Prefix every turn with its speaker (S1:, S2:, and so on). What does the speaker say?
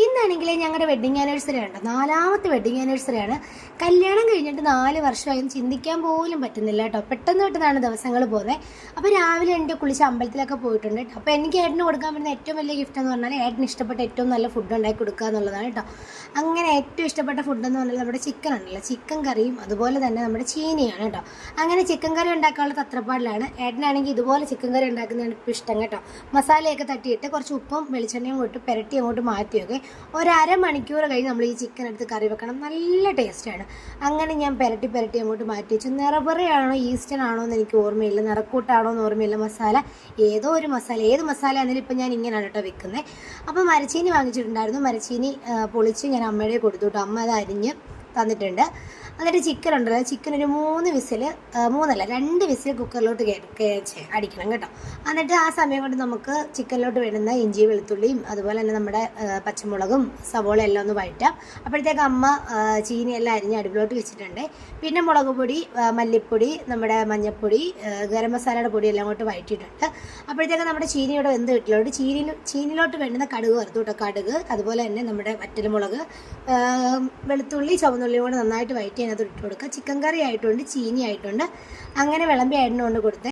S1: ഇന്നാണെങ്കിൽ ഞങ്ങളുടെ wedding anniversary ആണ്, 4ാമത്തെ വെഡിങ് ആനിവേഴ്സറി ആണ്. കല്യാണം കഴിഞ്ഞിട്ട് 4 വർഷമായും ചിന്തിക്കാൻ പോലും പറ്റുന്നില്ല കേട്ടോ. പെട്ടെന്ന് പെട്ടെന്നാണ് ദിവസങ്ങൾ പോകുന്നത്. അപ്പോൾ രാവിലെ എൻ്റെ കുളിച്ച് അമ്പലത്തിലൊക്കെ പോയിട്ടുണ്ട്. അപ്പോൾ എനിക്ക് ഏട്ടന് കൊടുക്കാൻ പറ്റുന്ന ഏറ്റവും വലിയ ഗിഫ്റ്റ് എന്ന് പറഞ്ഞാൽ ഏട്ടന് ഇഷ്ടപ്പെട്ട ഏറ്റവും നല്ല ഫുഡ് ഉണ്ടാക്കി കൊടുക്കുക എന്നുള്ളതാണ് കേട്ടോ. അങ്ങനെ ഏറ്റവും ഇഷ്ടപ്പെട്ട ഫുഡ് എന്ന് പറഞ്ഞാൽ നമ്മുടെ ചിക്കൻ ഉണ്ടല്ലോ, ചിക്കൻ കറിയും അതുപോലെ തന്നെ നമ്മുടെ ചീനിയാണ് കേട്ടോ. അങ്ങനെ ചിക്കൻ കറി ഉണ്ടാക്കാനുള്ള തത്രപ്പാടിലാണ്. ഏട്ടനാണെങ്കിൽ ഇതുപോലെ ചിക്കൻ കറി ഉണ്ടാക്കുന്നതാണ് ഇപ്പോൾ ഇഷ്ടം കേട്ടോ. മസാലയൊക്കെ തട്ടിയിട്ട് കുറച്ച് ഉപ്പും വെളിച്ചെണ്ണയും കൊണ്ട് പുരട്ടി അങ്ങോട്ട് മാറ്റിയൊക്കെ ഒരു അരമണിക്കൂർ കഴിഞ്ഞ് നമ്മൾ ഈ ചിക്കൻ എടുത്ത് കറി വെക്കണം. നല്ല ടേസ്റ്റാണ്. അങ്ങനെ ഞാൻ പുരട്ടി അങ്ങോട്ട് മാറ്റി വെച്ചു. നിറപറയാണോ ഈസ്റ്റേൺ ആണോ എന്ന് എനിക്ക് ഓർമ്മയില്ല, നിറക്കൂട്ടാണോ എന്ന് ഓർമ്മയില്ല. മസാല ഏതോ ഒരു മസാല, ഏത് മസാല എന്നാലും ഇപ്പം ഞാൻ ഇങ്ങനെയാണ് കേട്ടോ വെക്കുന്നത്. അപ്പോൾ മരച്ചീനി വാങ്ങിച്ചിട്ടുണ്ടായിരുന്നു. മരച്ചീനി പൊളിച്ച് ഞാൻ അമ്മയുടെ കൊടുത്തു കേട്ടോ. അമ്മ അത് അരിഞ്ഞ് തന്നിട്ടുണ്ട്. എന്നിട്ട് ചിക്കൻ ഉണ്ടല്ലോ, ചിക്കൻ ഒരു 2 വിസിൽ കുക്കറിലോട്ട് അടിക്കണം കേട്ടോ. എന്നിട്ട് ആ സമയം കൊണ്ട് നമുക്ക് ചിക്കനിലോട്ട് വേണ്ടുന്ന ഇഞ്ചി വെളുത്തുള്ളിയും അതുപോലെ തന്നെ നമ്മുടെ പച്ചമുളകും സവോള എല്ലാം ഒന്ന് വഴറ്റാം. അപ്പോഴത്തേക്ക് അമ്മ ചീനിയെല്ലാം അരിഞ്ഞ് അടുപ്പിലോട്ട് വെച്ചിട്ടുണ്ട്. പിന്നെ മുളക് പൊടി, മല്ലിപ്പൊടി, നമ്മുടെ മഞ്ഞൾപ്പൊടി, ഗരം മസാലയുടെ പൊടി എല്ലാം കൊണ്ട് വഴറ്റിയിട്ടുണ്ട്. അപ്പോഴത്തേക്ക് നമ്മുടെ ചീനിയുടെ വെന്ത് കിട്ടിലോട്ട് ചീനിലോട്ട് വേണ്ടുന്ന കടുക് വറുത്തു കേട്ടോ. കടുക് അതുപോലെ തന്നെ നമ്മുടെ വറ്റൽമുളക്, വെളുത്തുള്ളി, ചുവന്നുള്ളിയും കൂടെ നന്നായിട്ട് വഴറ്റി അതിനകത്ത് ഇട്ട് കൊടുക്കുക. ചിക്കൻ കറി ആയിട്ടുണ്ട്, ചീനി ആയിട്ടുണ്ട്. അങ്ങനെ വിളമ്പി ആയിട്ടുണ്ട് കൊടുത്ത്